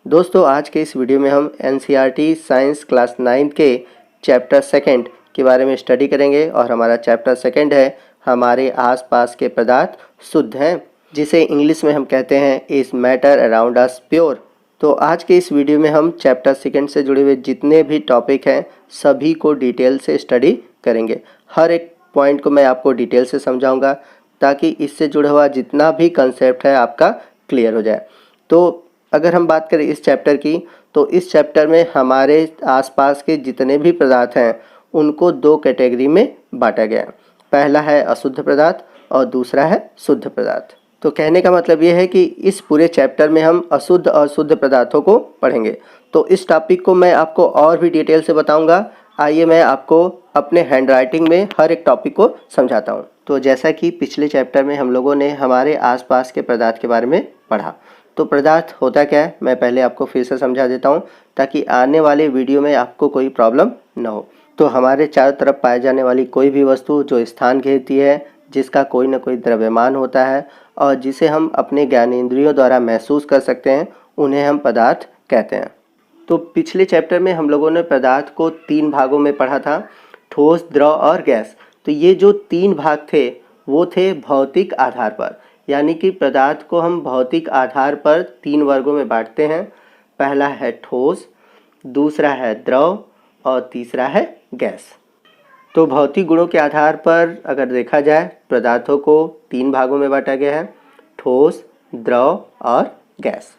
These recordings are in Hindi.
दोस्तों आज के इस वीडियो में हम एनसीईआरटी साइंस क्लास 9 के चैप्टर सेकंड के बारे में स्टडी करेंगे और हमारा चैप्टर सेकंड है हमारे आसपास के पदार्थ शुद्ध हैं, जिसे इंग्लिश में हम कहते हैं इस मैटर अराउंड अस प्योर। तो आज के इस वीडियो में हम चैप्टर सेकंड से जुड़े हुए जितने भी टॉपिक हैं सभी को डिटेल से स्टडी करेंगे। हर एक पॉइंट को मैं आपको डिटेल से समझाऊंगा ताकि इससे जुड़ा हुआ जितना भी कंसेप्ट है आपका क्लियर हो जाए। तो अगर हम बात करें इस चैप्टर की, तो इस चैप्टर में हमारे आसपास के जितने भी पदार्थ हैं उनको दो कैटेगरी में बांटा गया है। पहला है अशुद्ध पदार्थ और दूसरा है शुद्ध पदार्थ। तो कहने का मतलब ये है कि इस पूरे चैप्टर में हम अशुद्ध और शुद्ध पदार्थों को पढ़ेंगे। तो इस टॉपिक को मैं आपको और भी डिटेल से बताऊंगा। आइए मैं आपको अपने हैंड राइटिंग में हर एक टॉपिक को समझाता हूँ। तो जैसा कि पिछले चैप्टर में हम लोगों ने हमारे आसपास के पदार्थ के बारे में पढ़ा, तो पदार्थ होता क्या है मैं पहले आपको फिर से समझा देता हूँ ताकि आने वाले वीडियो में आपको कोई प्रॉब्लम ना हो। तो हमारे चारों तरफ पाए जाने वाली कोई भी वस्तु जो स्थान घेरती है, जिसका कोई ना कोई द्रव्यमान होता है और जिसे हम अपने ज्ञानेंद्रियों द्वारा महसूस कर सकते हैं, उन्हें हम पदार्थ कहते हैं। तो पिछले चैप्टर में हम लोगों ने पदार्थ को तीन भागों में पढ़ा था, ठोस, द्रव और गैस। तो ये जो तीन भाग थे वो थे भौतिक आधार पर, यानी कि पदार्थ को हम भौतिक आधार पर तीन वर्गों में बांटते हैं। पहला है ठोस, दूसरा है द्रव और तीसरा है गैस। तो भौतिक गुणों के आधार पर अगर देखा जाए पदार्थों को तीन भागों में बांटा गया है, ठोस, द्रव और गैस।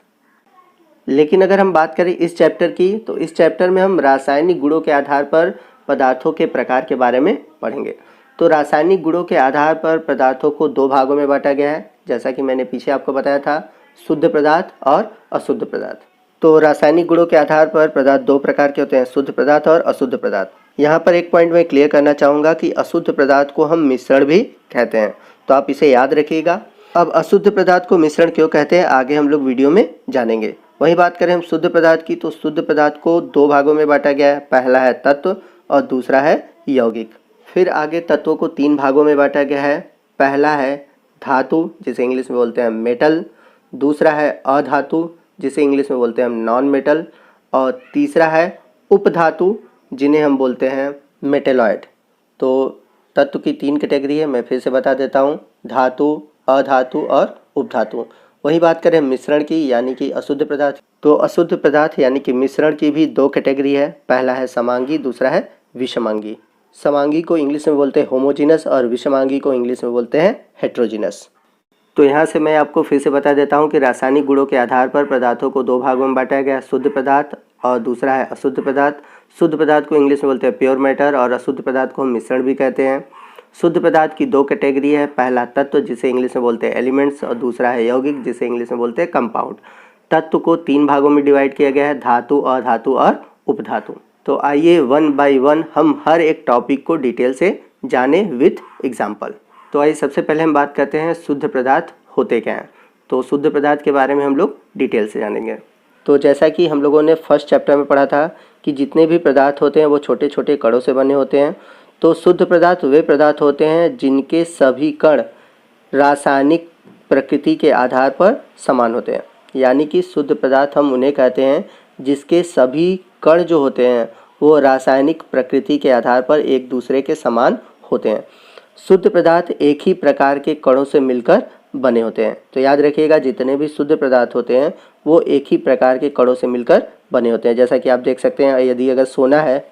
लेकिन अगर हम बात करें इस चैप्टर की, तो इस चैप्टर में हम रासायनिक गुणों के आधार पर पदार्थों के प्रकार के बारे में पढ़ेंगे। तो रासायनिक गुणों के आधार पर पदार्थों को दो भागों में बांटा गया है, जैसा कि मैंने पीछे आपको बताया था, शुद्ध पदार्थ और अशुद्ध पदार्थ। तो रासायनिक गुणों के आधार पर पदार्थ दो प्रकार के होते हैं, शुद्ध पदार्थ और अशुद्ध पदार्थ। यहाँ पर एक पॉइंट मैं क्लियर करना चाहूँगा कि अशुद्ध पदार्थ को हम मिश्रण भी कहते हैं, तो आप इसे याद रखिएगा। अब अशुद्ध पदार्थ को मिश्रण क्यों कहते हैं आगे हम लोग वीडियो में जानेंगे। वही बात करें हम शुद्ध पदार्थ की, तो शुद्ध पदार्थ को दो भागों में बांटा गया है, पहला है तत्व और दूसरा है यौगिक। फिर आगे तत्वों को तीन भागों में बांटा गया है, पहला है धातु जिसे इंग्लिश में बोलते हैं मेटल, दूसरा है अधातु जिसे इंग्लिश में बोलते हैं हम नॉन मेटल, और तीसरा है उपधातु जिन्हें हम बोलते हैं मेटेलॉइड। तो तत्व की तीन कैटेगरी है, मैं फिर से बता देता हूँ, धातु, अधातु और उपधातु। वही बात करें मिश्रण की, यानी कि अशुद्ध पदार्थ, तो अशुद्ध पदार्थ यानी कि मिश्रण की भी दो कैटेगरी है, पहला है समांगी, दूसरा है विषमांगी। समांगी को इंग्लिश में बोलते हैं होमोजीनस और विषमांगी को इंग्लिश में बोलते हैं हेट्रोजीनस। तो यहाँ से मैं आपको फिर से बता देता हूँ कि रासायनिक गुणों के आधार पर पदार्थों को दो भागों में बांटा गया, शुद्ध पदार्थ और दूसरा है अशुद्ध पदार्थ। शुद्ध पदार्थ को इंग्लिश में बोलते हैं प्योर मैटर और अशुद्ध पदार्थ को हम मिश्रण भी कहते हैं। शुद्ध पदार्थ की दो कैटेगरी है, पहला तत्व जिसे इंग्लिश में बोलते हैं एलिमेंट्स और दूसरा है यौगिक जिसे इंग्लिश में बोलते हैं कंपाउंड। तत्व को तीन भागों में डिवाइड किया गया है, धातु, अधातु और उपधातु। तो आइए वन बाय वन हम हर एक टॉपिक को डिटेल से जाने विथ एग्जाम्पल। तो आइए सबसे पहले हम बात करते हैं शुद्ध पदार्थ होते क्या हैं। तो शुद्ध पदार्थ के बारे में हम लोग डिटेल से जानेंगे। तो जैसा कि हम लोगों ने फर्स्ट चैप्टर में पढ़ा था कि जितने भी पदार्थ होते हैं वो छोटे छोटे कणों से बने होते हैं। तो शुद्ध पदार्थ वे पदार्थ होते हैं जिनके सभी कण रासायनिक प्रकृति के आधार पर समान होते हैं, यानी कि शुद्ध पदार्थ हम उन्हें कहते हैं जिसके सभी कण जो होते हैं वो रासायनिक प्रकृति के आधार पर एक दूसरे के समान होते हैं। शुद्ध पदार्थ एक ही प्रकार के कणों से मिलकर बने होते हैं। तो याद रखिएगा जितने भी शुद्ध पदार्थ होते हैं वो एक ही प्रकार के कणों से मिलकर बने होते हैं। जैसा कि आप देख सकते हैं, यदि अगर सोना है,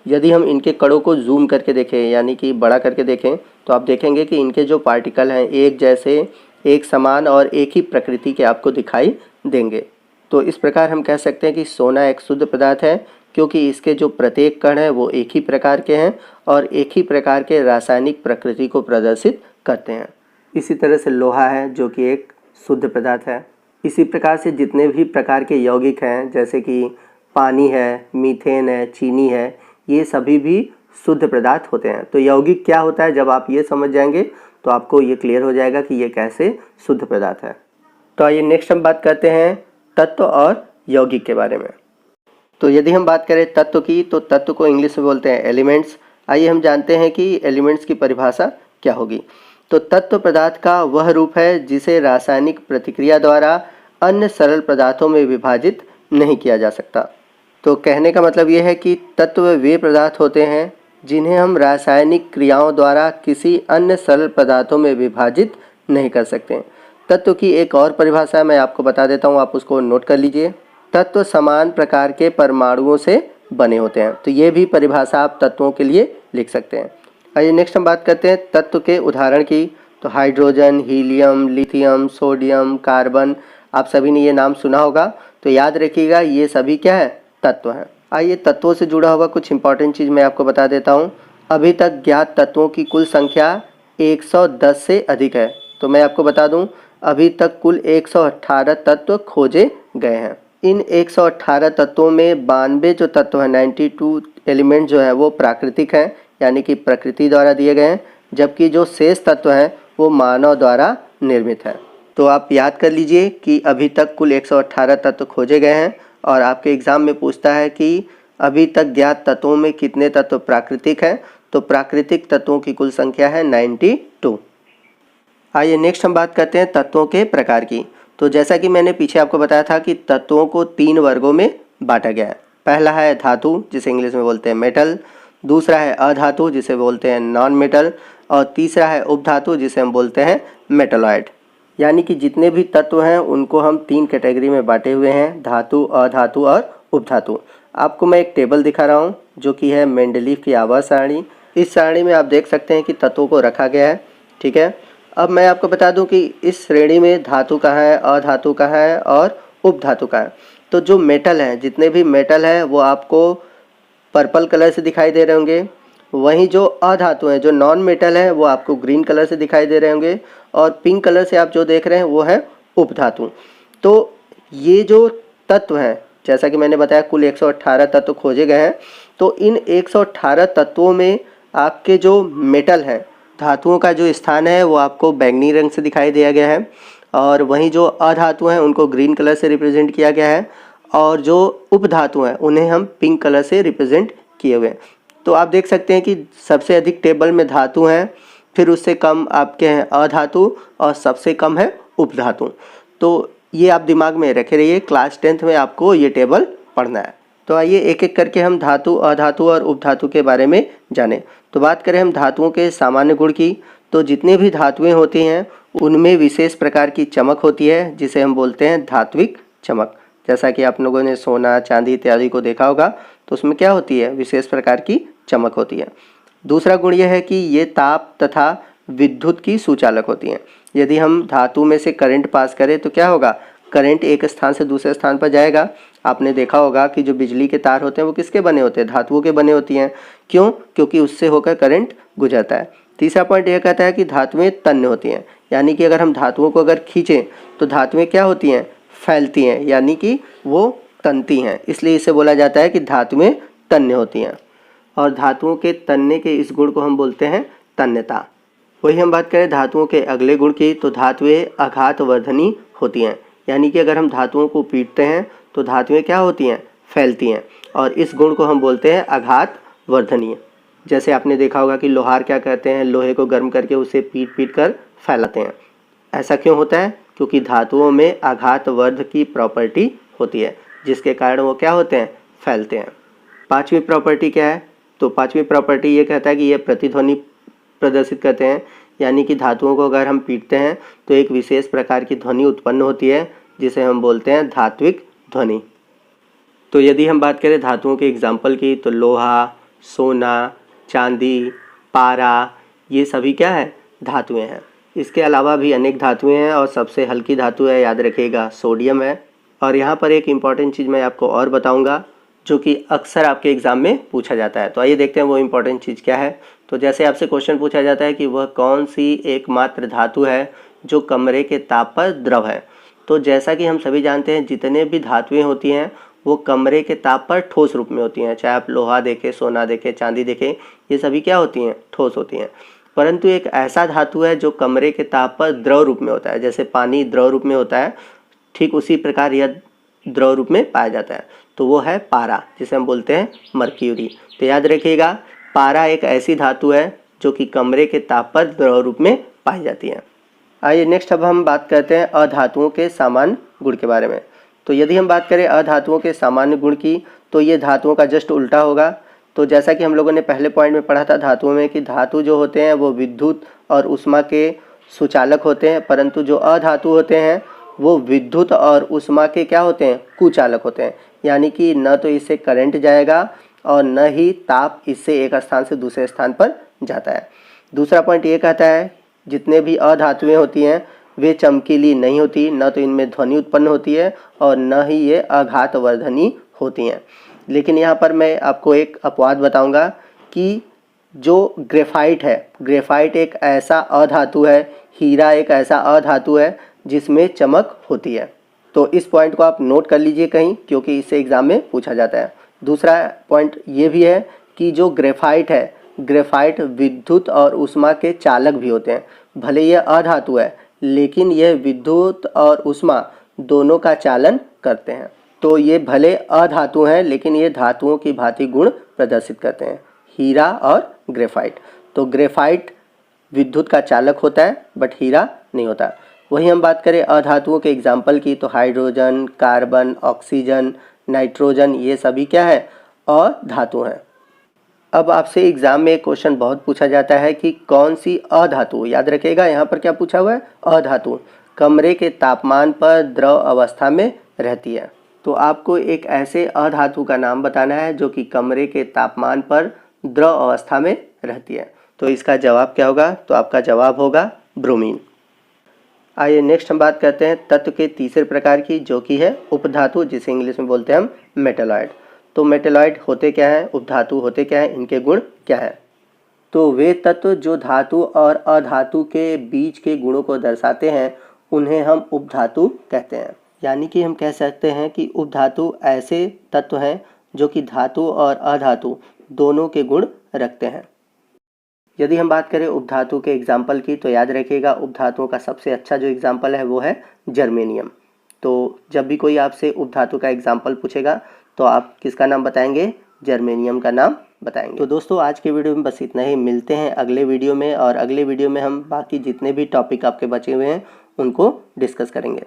यदि हम इनके कणों को जूम करके देखें यानी कि बड़ा करके देखें, तो आप देखेंगे कि इनके जो पार्टिकल हैं एक जैसे, एक समान और एक ही प्रकृति के आपको दिखाई देंगे। तो इस प्रकार हम कह सकते हैं कि सोना एक शुद्ध पदार्थ है क्योंकि इसके जो प्रत्येक कण हैं वो एक ही प्रकार के हैं और एक ही प्रकार के रासायनिक प्रकृति को प्रदर्शित करते हैं। इसी तरह से लोहा है जो कि एक शुद्ध पदार्थ है। इसी प्रकार से जितने भी प्रकार के यौगिक हैं जैसे कि पानी है, मीथेन है, चीनी है, ये सभी भी शुद्ध पदार्थ होते हैं। तो यौगिक क्या होता है जब आप ये समझ जाएंगे तो आपको ये क्लियर हो जाएगा कि ये कैसे शुद्ध पदार्थ है। तो आइए नेक्स्ट हम बात करते हैं तत्व और यौगिक के बारे में। तो यदि हम बात करें तत्व की, तो तत्व को इंग्लिश में बोलते हैं एलिमेंट्स। आइए हम जानते हैं कि एलिमेंट्स की परिभाषा क्या होगी। तो तत्व पदार्थ का वह रूप है जिसे रासायनिक प्रतिक्रिया द्वारा अन्य सरल पदार्थों में विभाजित नहीं किया जा सकता। तो कहने का मतलब ये है कि तत्व वे पदार्थ होते हैं जिन्हें हम रासायनिक क्रियाओं द्वारा किसी अन्य सरल पदार्थों में विभाजित नहीं कर सकते। तत्व की एक और परिभाषा मैं आपको बता देता हूँ, आप उसको नोट कर लीजिए। तत्व समान प्रकार के परमाणुओं से बने होते हैं। तो ये भी परिभाषा आप तत्वों के लिए लिख सकते हैं। आइए नेक्स्ट हम बात करते हैं तत्व के उदाहरण की। तो hydrogen, helium, lithium, sodium, carbon, आप सभी ने ये नाम सुना होगा। तो याद रखिएगा ये सभी क्या है, तत्व हैं। आइए तत्वों से जुड़ा हुआ कुछ इंपॉर्टेंट चीज़ मैं आपको बता देता हूँ। अभी तक ज्ञात तत्वों की कुल संख्या 110 से अधिक है। तो मैं आपको बता दूँ अभी तक कुल 118 तत्व खोजे गए हैं। इन 118 तत्वों में 92 जो तत्व हैं, 92 एलिमेंट जो है वो प्राकृतिक हैं, यानी कि प्रकृति द्वारा दिए गए हैं, जबकि जो शेष तत्व हैं वो मानव द्वारा निर्मित है। तो आप याद कर लीजिए कि अभी तक कुल 118 तत्व खोजे गए हैं और आपके एग्ज़ाम में पूछता है कि अभी तक ज्ञात तत्वों में कितने तत्व प्राकृतिक हैं। तो प्राकृतिक तत्वों की कुल संख्या है 92। आइए नेक्स्ट हम बात करते हैं तत्वों के प्रकार की। तो जैसा कि मैंने पीछे आपको बताया था कि तत्वों को 3 वर्गों में बांटा गया है। पहला है धातु, जिसे इंग्लिश में बोलते हैं मेटल। दूसरा है अधातु, जिसे बोलते हैं नॉन मेटल। और तीसरा है उपधातु, जिसे हम बोलते हैं मेटलॉइड। यानी कि जितने भी तत्व हैं उनको हम 3 कैटेगरी में बांटे हुए हैं, धातु, अधातु और उपधातु। आपको मैं एक टेबल दिखा रहा हूँ जो कि है मेंडलीव की आवर्त सारणी। इस सारणी में आप देख सकते हैं कि तत्वों को रखा गया है, ठीक है। अब मैं आपको बता दूं कि इस श्रेणी में धातु कहाँ है, अधातु कहाँ है और उपधातु कहाँ है। तो जो मेटल हैं, जितने भी मेटल हैं वो आपको पर्पल कलर से दिखाई दे रहे होंगे। वहीं जो अधातु हैं, जो नॉन मेटल है, वो आपको ग्रीन कलर से दिखाई दे रहे होंगे। और पिंक कलर से आप जो देख रहे हैं वो है उपधातु। तो ये जो तत्व हैं, जैसा कि मैंने बताया कुल 118 तत्व खोजे गए हैं। तो इन 118 तत्वों में आपके जो मेटल हैं, धातुओं का जो स्थान है वो आपको बैंगनी रंग से दिखाई दिया गया है। और वहीं जो अधातु हैं उनको ग्रीन कलर से रिप्रेजेंट किया गया है। और जो उपधातु हैं उन्हें हम पिंक कलर से रिप्रेजेंट किए हुए हैं। तो आप देख सकते हैं कि सबसे अधिक टेबल में धातु हैं, फिर उससे कम आपके हैं अधातु और सबसे कम है उपधातु। तो ये आप दिमाग में रखे रहिए, क्लास 10th में आपको ये टेबल पढ़ना है। तो आइए एक एक करके हम धातु, अधातु और उपधातु के बारे में जानें। तो बात करें हम धातुओं के सामान्य गुण की, तो जितनी भी धातुएं होती हैं उनमें विशेष प्रकार की चमक होती है, जिसे हम बोलते हैं धात्विक चमक। जैसा कि आप लोगों ने सोना, चांदी इत्यादि को देखा होगा, तो उसमें क्या होती है, विशेष प्रकार की चमक होती है। दूसरा गुण यह है कि ये ताप तथा विद्युत की सुचालक होती हैं। यदि हम धातु में से करंट पास करें तो क्या होगा, करंट एक स्थान से दूसरे स्थान पर जाएगा। आपने देखा होगा कि जो बिजली के तार होते हैं वो किसके बने होते हैं, धातुओं के बने होती हैं। क्यों, क्योंकि उससे होकर करंट गुजरता है। तीसरा पॉइंट यह कहता है कि धातुएं तन्य होती हैं, यानी कि अगर हम धातुओं को अगर खींचें तो धातुएं क्या होती हैं, फैलती हैं, यानी कि वो तनती हैं। इसलिए इसे बोला जाता है कि धातुएं तन्य होती हैं। और धातुओं के तन्ने के इस गुण को हम बोलते हैं तन्यता। वही हम बात करें धातुओं के अगले गुण की, तो धातुएं आघातवर्धनी होती हैं। यानी कि अगर हम धातुओं को पीटते हैं तो धातुएं क्या होती हैं, फैलती हैं। और इस गुण को हम बोलते हैं आघातवर्धनीय। जैसे आपने देखा होगा कि लोहार क्या करते हैं, लोहे को गर्म करके उसे पीट पीट कर फैलाते हैं। ऐसा क्यों होता है, क्योंकि धातुओं में आघातवर्ध की प्रॉपर्टी होती है, जिसके कारण वो क्या होते हैं, फैलते हैं। पांचवी प्रॉपर्टी क्या है, तो पांचवी प्रॉपर्टी ये कहता है कि ये प्रतिध्वनि प्रदर्शित करते हैं। यानी कि धातुओं को अगर हम पीटते हैं तो एक विशेष प्रकार की ध्वनि उत्पन्न होती है, जिसे हम बोलते हैं धात्विक ध्वनि। तो यदि हम बात करें धातुओं के एग्जाम्पल की, तो लोहा, सोना, चांदी, पारा, ये सभी क्या है, धातुएं हैं। इसके अलावा भी अनेक धातुएं हैं और सबसे हल्की धातु है, याद रखिएगा, सोडियम है। और यहाँ पर एक इम्पॉर्टेंट चीज़ मैं आपको और बताऊँगा जो कि अक्सर आपके एग्ज़ाम में पूछा जाता है। तो आइए देखते हैं वो इम्पॉर्टेंट चीज़ क्या है। तो जैसे आपसे क्वेश्चन पूछा जाता है कि वह कौन सी एकमात्र धातु है जो कमरे के ताप पर द्रव है। तो जैसा कि हम सभी जानते हैं जितने भी धातुएं होती हैं वो कमरे के ताप पर ठोस रूप में होती हैं। चाहे आप लोहा देखें, सोना देखें, चांदी देखें, ये सभी क्या होती हैं, ठोस होती हैं। परंतु एक ऐसा धातु है जो कमरे के ताप पर द्रव रूप में होता है। जैसे पानी द्रव रूप में होता है, ठीक उसी प्रकार यह द्रव रूप में पाया जाता है। तो वो है पारा, जिसे हम बोलते हैं मर्क्यूरी। तो याद रखिएगा, पारा एक ऐसी धातु है जो कि कमरे के ताप पर द्रव रूप में पाई जाती है। आइए नेक्स्ट अब हम बात करते हैं अधातुओं के सामान्य गुण के बारे में। तो यदि हम बात करें अधातुओं के सामान्य गुण की, तो ये धातुओं का जस्ट उल्टा होगा। तो जैसा कि हम लोगों ने पहले पॉइंट में पढ़ा था धातुओं में कि धातु जो होते हैं वो विद्युत और उष्मा के सुचालक होते हैं, परंतु जो अधातु होते हैं वो विद्युत और उष्मा के क्या होते हैं, कुचालक होते हैं। यानी कि न तो इससे करंट जाएगा और न ही ताप इससे एक स्थान से दूसरे स्थान पर जाता है। दूसरा पॉइंट ये कहता है जितने भी अधातुएं होती हैं वे चमकीली नहीं होती, न तो इनमें ध्वनि उत्पन्न होती है और न ही ये आघातवर्धनी होती हैं। लेकिन यहाँ पर मैं आपको एक अपवाद बताऊंगा कि जो ग्रेफाइट है, ग्रेफाइट एक ऐसा अधातु है, हीरा एक ऐसा अधातु है जिसमें चमक होती है। तो इस पॉइंट को आप नोट कर लीजिए कहीं, क्योंकि इससे एग्जाम में पूछा जाता है। दूसरा पॉइंट ये भी है कि जो ग्रेफाइट है, ग्रेफाइट विद्युत और उष्मा के चालक भी होते हैं। भले यह अधातु है लेकिन यह विद्युत और उष्मा दोनों का चालन करते हैं। तो ये भले अधातु हैं लेकिन ये धातुओं की भांति गुण प्रदर्शित करते हैं, हीरा और ग्रेफाइट। तो ग्रेफाइट विद्युत का चालक होता है बट हीरा नहीं होता। वही हम बात करें अधातुओं के एग्जाम्पल की, तो हाइड्रोजन, कार्बन, ऑक्सीजन, नाइट्रोजन, ये सभी क्या है, अधातु हैं। अब आपसे एग्जाम में एक क्वेश्चन बहुत पूछा जाता है कि कौन सी अधातु, याद रखिएगा यहाँ पर क्या पूछा हुआ है, अधातु कमरे के तापमान पर द्रव अवस्था में रहती है। तो आपको एक ऐसे अधातु का नाम बताना है जो कि कमरे के तापमान पर द्रव अवस्था में रहती है। तो इसका जवाब क्या होगा, तो आपका जवाब होगा ब्रोमीन। आइए नेक्स्ट हम बात करते हैं तत्व के तीसरे प्रकार की, जो कि है उपधातु, जिसे इंग्लिश में बोलते हैं हम मेटेलॉइड। तो मेटेलॉइड होते क्या हैं, उपधातु होते क्या हैं, इनके गुण क्या है। तो वे तत्व जो धातु और अधातु के बीच के गुणों को दर्शाते हैं उन्हें हम उपधातु कहते हैं। यानी कि हम कह सकते हैं कि उपधातु ऐसे तत्व हैं जो कि धातु और अधातु दोनों के गुण रखते हैं। यदि हम बात करें उपधातु के एग्जाम्पल की, तो याद रखिएगा उपधातुओं का सबसे अच्छा जो एग्जाम्पल है वो है जर्मेनियम। तो जब भी कोई आपसे उपधातु का एग्जाम्पल पूछेगा तो आप किसका नाम बताएंगे, जर्मेनियम का नाम बताएंगे। तो दोस्तों आज के वीडियो में बस इतना ही, मिलते हैं अगले वीडियो में, और अगले वीडियो में हम बाकी जितने भी टॉपिक आपके बचे हुए हैं उनको डिस्कस करेंगे।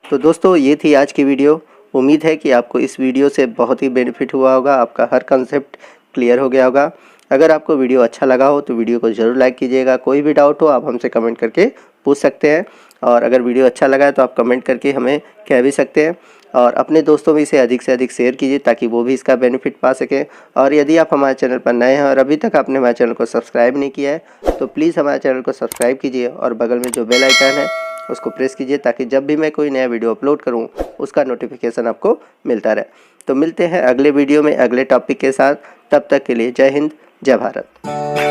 तो दोस्तों ये थी आज की वीडियो। उम्मीद है कि आपको इस वीडियो से बहुत ही बेनिफिट हुआ होगा, आपका हर कंसेप्ट क्लियर हो गया होगा। अगर आपको वीडियो अच्छा लगा हो तो वीडियो को ज़रूर लाइक कीजिएगा। कोई भी डाउट हो आप हमसे कमेंट करके पूछ सकते हैं, और अगर वीडियो अच्छा लगा है तो आप कमेंट करके हमें कह भी सकते हैं। और अपने दोस्तों में इसे अधिक से अधिक शेयर कीजिए ताकि वो भी इसका बेनिफिट पा सकें। और यदि आप हमारे चैनल पर नए हैं और अभी तक आपने हमारे चैनल को सब्सक्राइब नहीं किया है तो प्लीज़ हमारे चैनल को सब्सक्राइब कीजिए और बगल में जो बेल आइकन है उसको प्रेस कीजिए ताकि जब भी मैं कोई नया वीडियो अपलोड करूं उसका नोटिफिकेशन आपको मिलता रहे। तो मिलते हैं अगले वीडियो में अगले टॉपिक के साथ। तब तक के लिए जय हिंद, जय भारत।